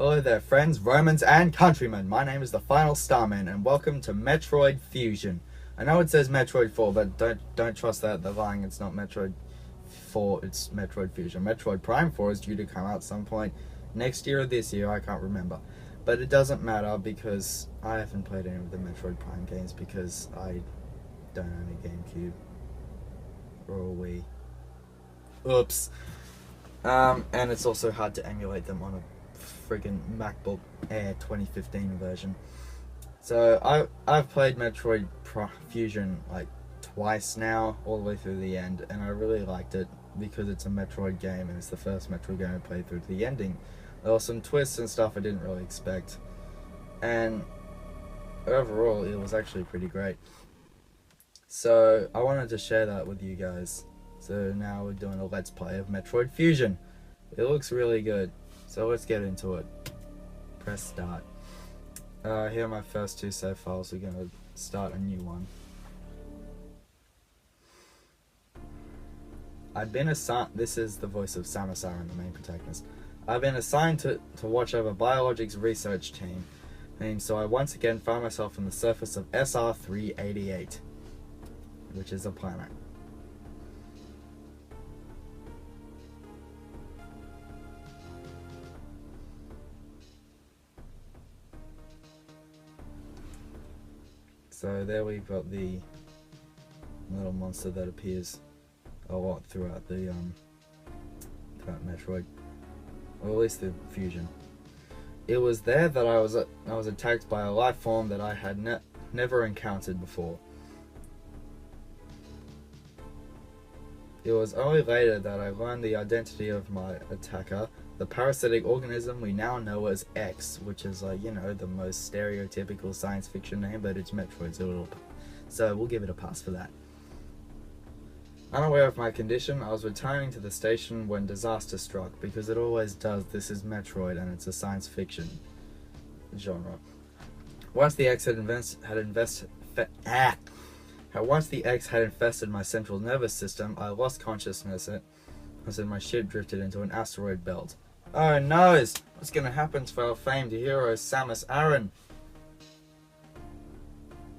Hello there, friends, Romans, and countrymen. My name is the Final Starman, and welcome to Metroid Fusion. I know it says Metroid 4, but don't trust that. They're lying. It's not Metroid 4. It's Metroid Fusion. Metroid Prime 4 is due to come out some point next year or this year. I can't remember, but it doesn't matter because I haven't played any of the Metroid Prime games because I don't own a GameCube or a Wii. Oops. And it's also hard to emulate them on a friggin' MacBook Air 2015 version. So I've played Metroid Fusion like twice now, all the way through the end, and I really liked it because it's a Metroid game and it's the first Metroid game I played through to the ending. There were some twists and stuff I didn't really expect, and overall it was actually pretty great. So I wanted to share that with you guys. So now we're doing a Let's Play of Metroid Fusion. It looks really good, so let's get into it. Press start. Here are my first two save files. We're going to start a new one. I've been assigned... This is the voice of Samus Aran, the main protagonist. I've been assigned to watch over biologics research team, and so I once again found myself on the surface of SR388, which is a planet. So there we've got the little monster that appears a lot throughout the throughout Metroid, or at least the Fusion. It was there that I was attacked by a life form that I had never encountered before. It was only later that I learned the identity of my attacker, the parasitic organism we now know as X, which is like, you know, the most stereotypical science fiction name, but it's Metroid, so we'll give it a pass for that. Unaware of my condition, I was returning to the station when disaster struck, because it always does. This is Metroid and it's a science fiction genre. Once the X had infested my central nervous system, I lost consciousness as my ship drifted into an asteroid belt. Oh no! What's gonna happen to our famed hero Samus Aran?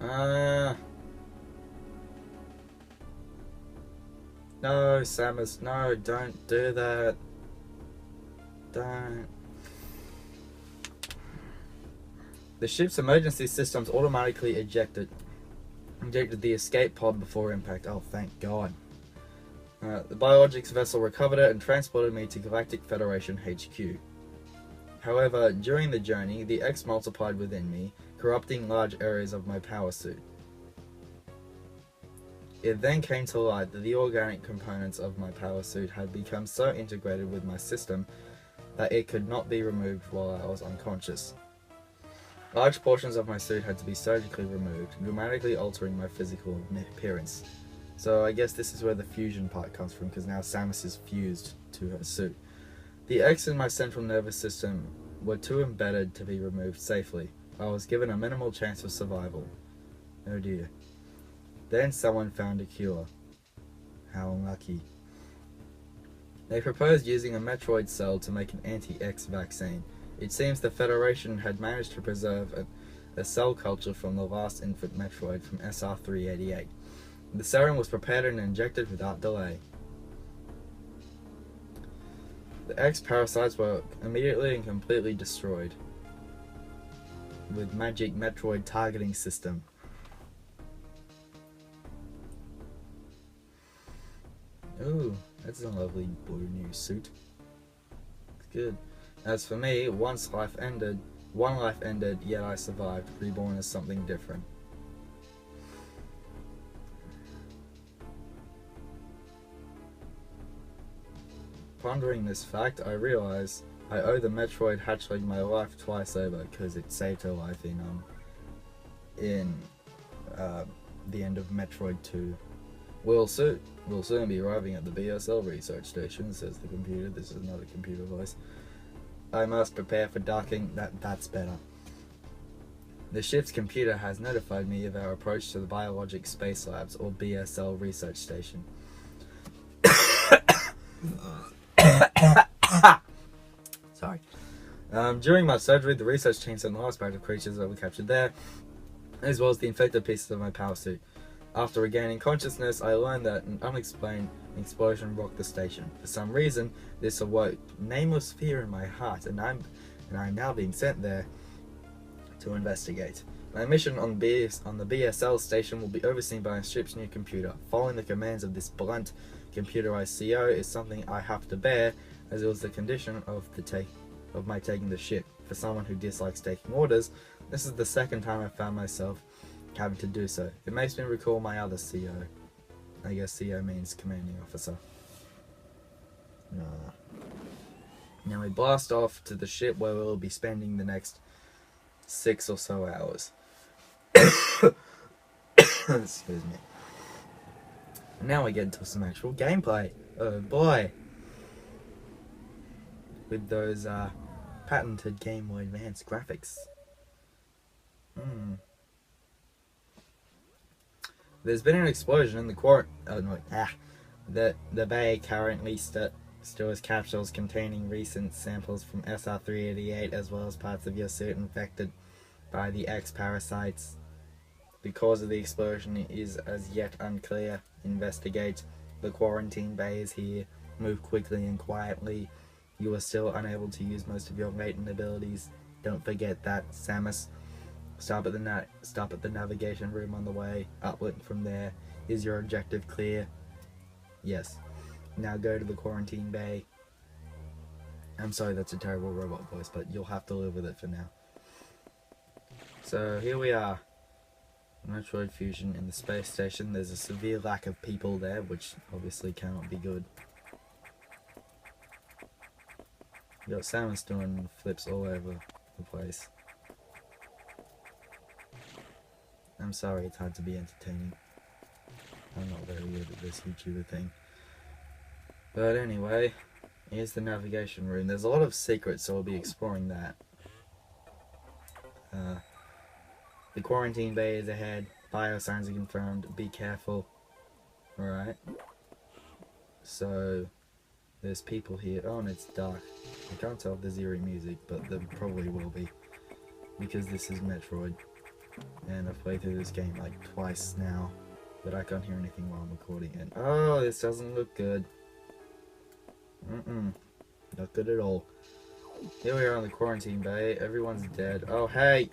No, Samus, no, don't do that. Don't. The ship's emergency systems automatically ejected the escape pod before impact. Oh, thank God. The biologics vessel recovered it and transported me to Galactic Federation HQ. However, during the journey, the X multiplied within me, corrupting large areas of my power suit. It then came to light that the organic components of my power suit had become so integrated with my system that it could not be removed while I was unconscious. Large portions of my suit had to be surgically removed, dramatically altering my physical appearance. So I guess this is where the fusion part comes from, because now Samus is fused to her suit. The X in my central nervous system were too embedded to be removed safely. I was given a minimal chance of survival. Oh dear. Then someone found a cure. How lucky. They proposed using a Metroid cell to make an anti-X vaccine. It seems the Federation had managed to preserve a cell culture from the last infant Metroid from SR388. The serum was prepared and injected without delay. The X parasites were immediately and completely destroyed with magic Metroid targeting system. Ooh, that's a lovely blue new suit. It's good. As for me, one life ended, yet I survived, reborn as something different. Pondering this fact, I realize I owe the Metroid hatchling my life twice over, because it saved her life in the end of Metroid 2. We'll soon be arriving at the BSL research station, says the computer. This is not a computer voice. I must prepare for docking. That's better. The ship's computer has notified me of our approach to the Biologic Space Labs, or BSL research station. Sorry. During my surgery, the research team sent the last batch of creatures that were captured there, as well as the infected pieces of my power suit. After regaining consciousness, I learned that an unexplained explosion rocked the station. For some reason, this awoke nameless fear in my heart, and I'm now being sent there to investigate. My mission on the BSL station will be overseen by a ship's new computer. Following the commands of this blunt, computerized CO is something I have to bear, as it was the condition of my taking the ship. For someone who dislikes taking orders, this is the second time I've found myself having to do so. It makes me recall my other CO. I guess CO means commanding officer. Now we blast off to the ship where we'll be spending the next 6 or so hours. Excuse me. Now we get into some actual gameplay. Oh boy. With those patented Game Boy Advance graphics. There's been an explosion in the the bay currently stores capsules containing recent samples from SR-388 as well as parts of your suit infected by the X parasites. The cause of the explosion is as yet unclear. Investigate. The quarantine bay is here. Move quickly and quietly. You are still unable to use most of your latent abilities. Don't forget that, Samus. Stop at the navigation room on the way. Uplink from there. Is your objective clear? Yes. Now go to the quarantine bay. I'm sorry, that's a terrible robot voice, but you'll have to live with it for now. So here we are. Metroid Fusion in the space station. There's a severe lack of people there, which obviously cannot be good. You got Samus doing flips all over the place. I'm sorry, it's hard to be entertaining. I'm not very good at this YouTuber thing. But anyway, here's the navigation room. There's a lot of secrets, so we'll be exploring that. The quarantine bay is ahead. Biosigns are confirmed. Be careful. Alright. So, there's people here. Oh, and it's dark. I can't tell if there's eerie music, but there probably will be. Because this is Metroid. And I've played through this game like twice now, but I can't hear anything while I'm recording it. Oh, this doesn't look good. Not good at all. Here we are in the quarantine bay. Everyone's dead. Oh, hey!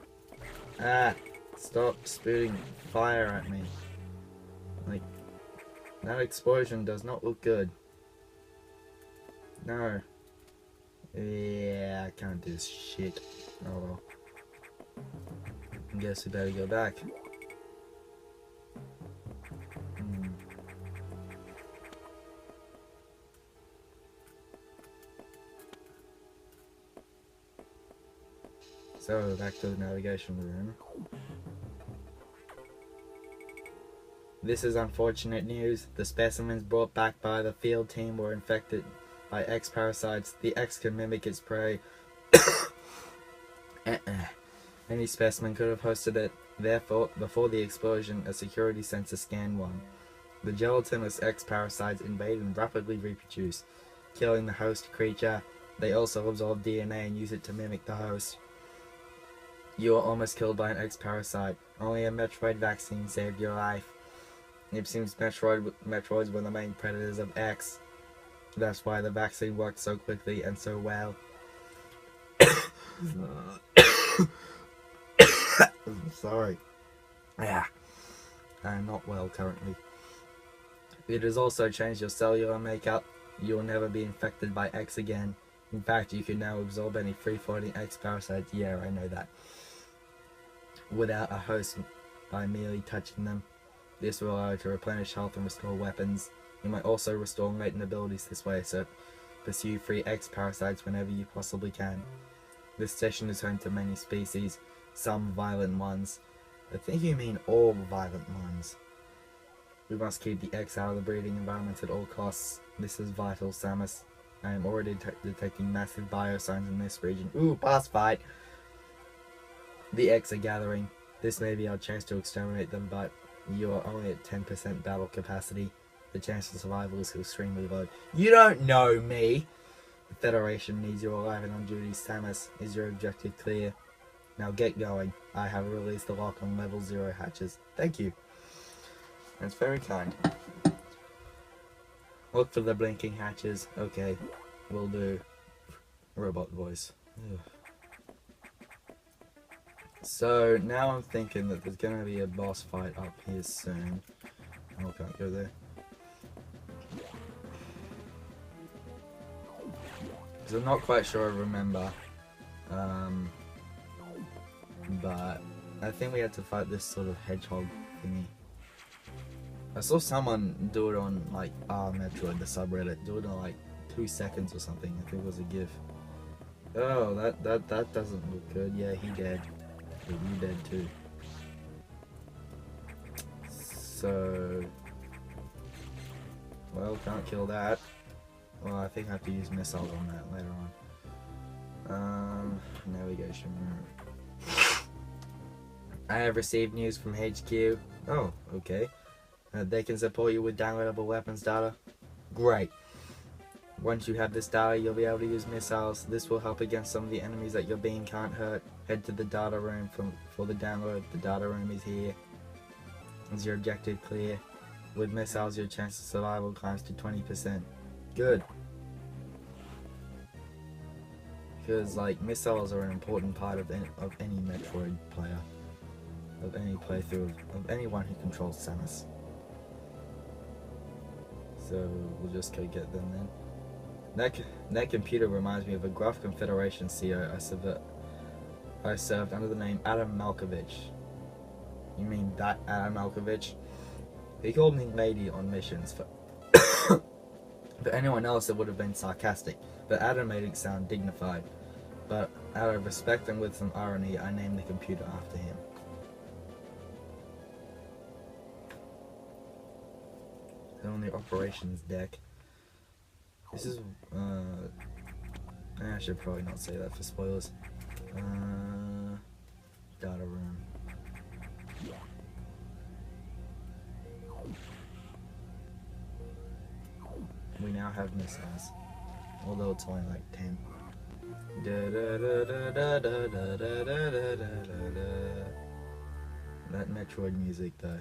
Stop spitting fire at me. Like, that explosion does not look good. No. Yeah, I can't do this shit. Oh well. I guess we better go back. So, back to the navigation room. This is unfortunate news. The specimens brought back by the field team were infected by X parasites. The X can mimic its prey. Any specimen could have hosted it. Therefore, before the explosion, a security sensor scanned one. The gelatinous X parasites invade and rapidly reproduce, killing the host creature. They also absorb DNA and use it to mimic the host. You were almost killed by an X parasite. Only a Metroid vaccine saved your life. It seems Metroids were the main predators of X. That's why the vaccine worked so quickly and so well. I'm sorry. I'm not well currently. It has also changed your cellular makeup. You will never be infected by X again. In fact, you can now absorb any free-floating X parasites. Yeah, I know that. Without a host, by merely touching them. This will allow you to replenish health and restore weapons. You might also restore latent abilities this way, so pursue free X parasites whenever you possibly can. This station is home to many species, some violent ones. I think you mean all violent ones. We must keep the X out of the breeding environment at all costs. This is vital, Samus. I am already detecting massive biosigns in this region. Ooh, boss fight! The X are gathering. This may be our chance to exterminate them, but you are only at 10% battle capacity. The chance of survival is extremely low. You don't know me! Federation needs you alive and on duty. Samus, is your objective clear? Now get going. I have released the lock on level 0 hatches. Thank you. That's very kind. Look for the blinking hatches. Okay, we'll do. Robot voice. Ugh. So now I'm thinking that there's gonna be a boss fight up here soon. Oh, I can't go there. Because I'm not quite sure I remember. But I think we had to fight this sort of hedgehog thingy. I saw someone do it on like Metroid, the subreddit, do it in like 2 seconds or something. I think it was a GIF. Oh, that doesn't look good. Yeah, he dead. But you dead too. So, well, can't kill that. Well, I think I have to use missiles on that later on. Navigation room. I have received news from HQ. Oh, okay. They can support you with downloadable weapons data. Great. Once you have this data, you'll be able to use missiles. This will help against some of the enemies that your beam can't hurt. Head to the data room for the download. The data room is here. Is your objective clear? With missiles, your chance of survival climbs to 20%. Good. Because like missiles are an important part of any Metroid player, of any playthrough, of anyone who controls Samus. So we'll just go get them then. That computer reminds me of a gruff Confederation CEO I served under the name Adam Malkovich. You mean that Adam Malkovich? He called me lady on missions. For anyone else it would have been sarcastic, but Adam made it sound dignified. But out of respect and with some irony, I named the computer after him. On the operations deck. This is, I should probably not say that for spoilers. Data room. We now have missiles, although it's only like 10. That Metroid music though,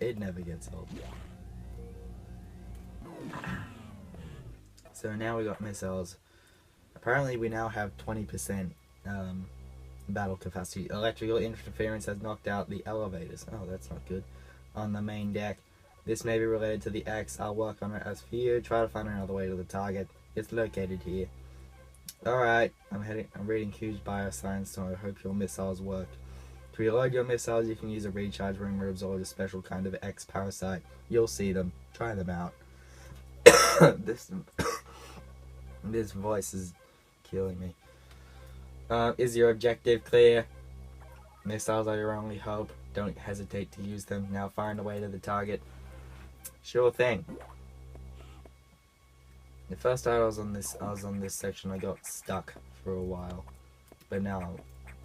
it never gets old. So now we got missiles. Apparently we now have 20% battle capacity. Electrical interference has knocked out the elevators. Oh, that's not good. On the main deck. This may be related to the X. I'll work on it as for you. Try to find another way to the target. It's located here. Alright, I'm reading huge bioscience, so I hope your missiles work. To reload your missiles, you can use a recharge room or absorb a special kind of X parasite. You'll see them. Try them out. This voice is killing me. Is your objective clear? Missiles are your only hope. Don't hesitate to use them. Now find a way to the target. Sure thing. The first time I was on this section, I got stuck for a while, but now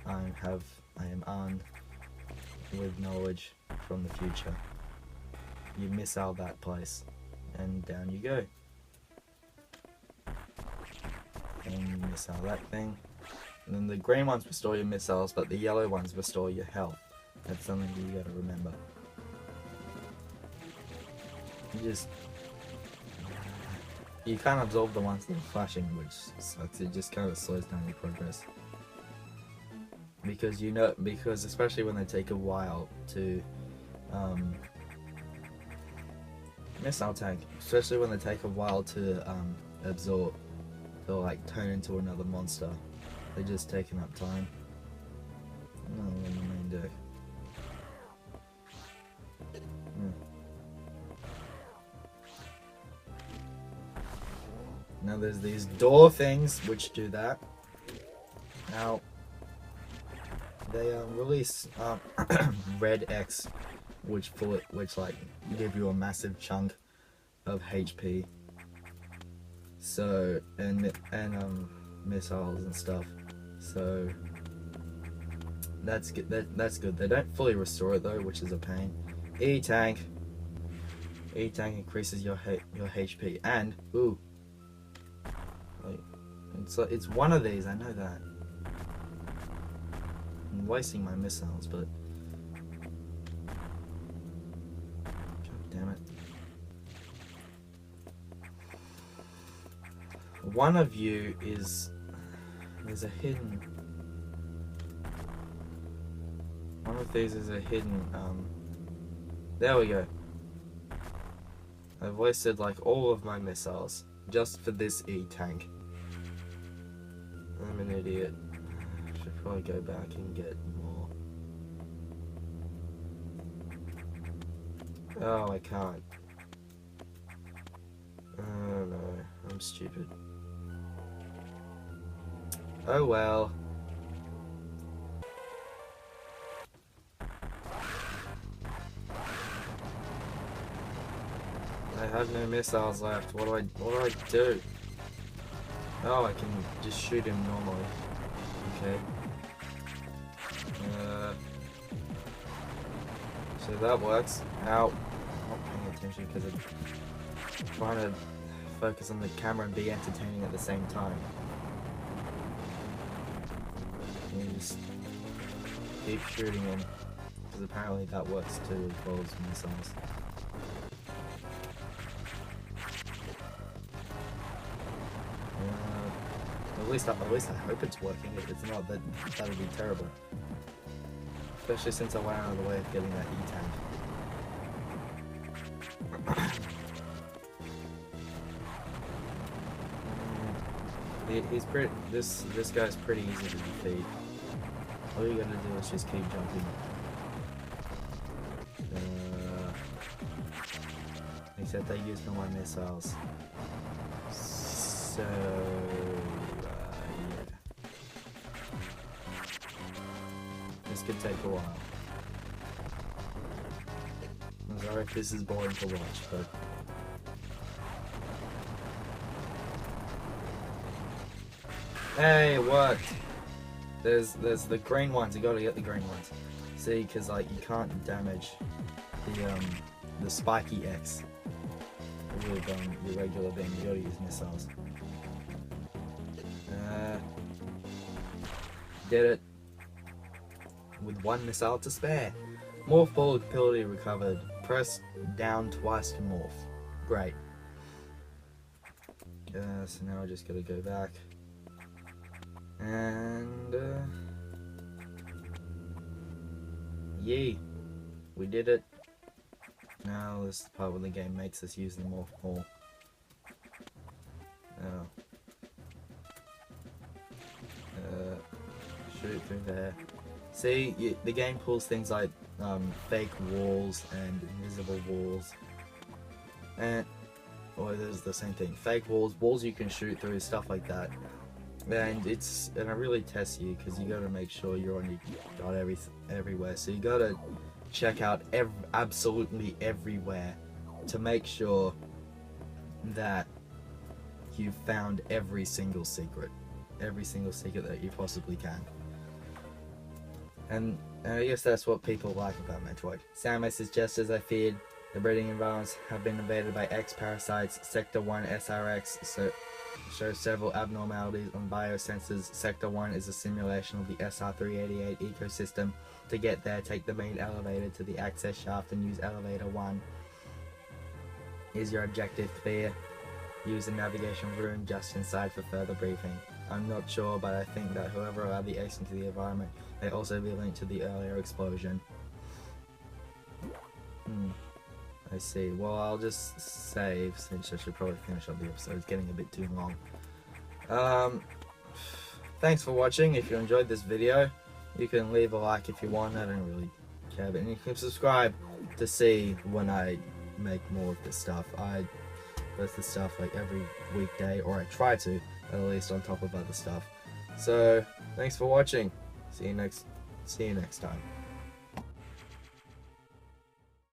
I am armed with knowledge from the future. You missile that place, and down you go. And you missile that thing. And then the green ones restore your missiles, but the yellow ones restore your health. That's something you gotta remember. You can't absorb the ones that are flashing, which sucks. It just kind of slows down your progress. Because especially when they take a while to missile tank, especially when they take a while to absorb, they'll like turn into another monster. They're just taking up time. Oh, on the main deck. Now there's these door things which do that. Now they release red X, which like give you a massive chunk of HP. So and missiles and stuff. So that's good. That's good. They don't fully restore it though, which is a pain. E-tank. E-tank increases your HP and ooh. Like, it's one of these, I know that. I'm wasting my missiles, but... God damn it. One of you is... There's a hidden... One of these is a hidden, There we go. I've wasted like all of my missiles just for this E-tank. I'm an idiot. Should probably go back and get more. Oh, I can't. Oh no, I'm stupid. Oh well. I have no missiles left. What do I do? Oh, I can just shoot him normally. Okay. So that works. Ow. I'm not paying attention because I'm trying to focus on the camera and be entertaining at the same time. And you just keep shooting him because apparently that works too as well as missiles. At least I hope it's working. If it's not, that would be terrible. Especially since I went out of the way of getting that E-tank. He's pretty. This guy's pretty easy to defeat. All you gotta do is just keep jumping. Except I used all my missiles. So. This could take a while. I'm sorry if this is boring to watch, but... Hey, what? There's the green ones, you gotta get the green ones. See, because like, you can't damage the spiky X with your regular beam, you gotta use missiles. Did it. With one missile to spare. Morph ball ability recovered. Press down twice to morph. Great. So now I just gotta go back. And... yay. We did it. Now this is the part where the game makes us use the morph ball. Oh. Shoot through there. See, the game pulls things like fake walls and invisible walls, and there's the same thing. Fake walls you can shoot through, stuff like that. And it really tests you because you got to make sure you're on your dot everywhere. So you got to check out absolutely everywhere to make sure that you've found every single secret that you possibly can. And I guess that's what people like about Metroid. Samus is just as I feared. The breeding environments have been invaded by X-parasites. Sector 1 SRX shows several abnormalities on biosensors. Sector 1 is a simulation of the SR388 ecosystem. To get there, take the main elevator to the access shaft and use elevator 1. Is your objective clear? Use the navigation room just inside for further briefing. I'm not sure, but I think that whoever allowed the X into the environment may also be linked to the earlier explosion. I see. Well, I'll just save, since I should probably finish up the episode. It's getting a bit too long. Thanks for watching. If you enjoyed this video, you can leave a like if you want. I don't really care, but you can subscribe to see when I make more of this stuff. I post this stuff like every weekday, or I try to, at least, on top of other stuff. So thanks for watching. See you next time.